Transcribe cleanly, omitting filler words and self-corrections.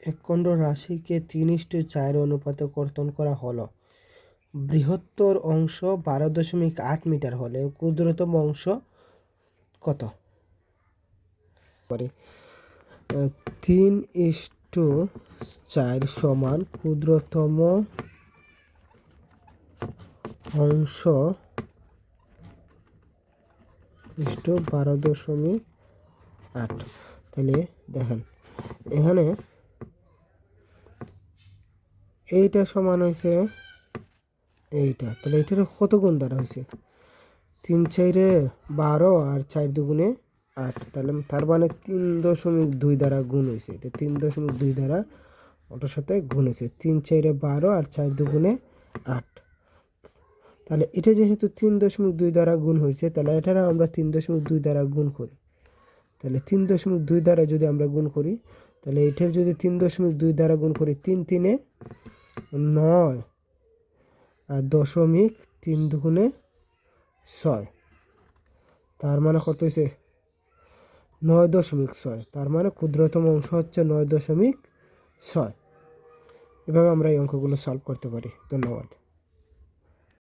একখণ্ড রাশিকে 3:4 অনুপাতে কর্তন করা হলো। বৃহত্তর অংশ 12.8 মিটার হলে ক্ষুদ্রতম অংশ কত? 3:4 সমান ক্ষুদ্রতম অংশ 12.8। তাহলে দেখেন এখানে এইটা সমান হয়েছে এইটা, তাহলে এটার কত গুণ দ্বারা হয়েছে? 3×4 = 12 আর 4×2 = 8, তাহলে তার মানে 3.2 দ্বারা গুণ হয়েছে। এটা 3.2 দ্বারা ওটার সাথে গুণ হয়েছে। 3×4 = 12 আর 4×2 = 8। তাহলে এটা যেহেতু 3.2 দ্বারা গুণ হয়েছে, তাহলে এটা আমরা 3.2 দ্বারা গুণ করি। তাহলে 3.2 দ্বারা যদি আমরা গুণ করি, তাহলে এটার যদি 3.2 দ্বারা গুণ করি, 3×3 = 9 আর 0.3×6, তার মানে কত হয়েছে? 9.6। তার মানে ক্ষুদ্রতম অংশ হচ্ছে 9.6। এভাবে আমরা এই অঙ্কগুলো সলভ করতে পারি। ধন্যবাদ।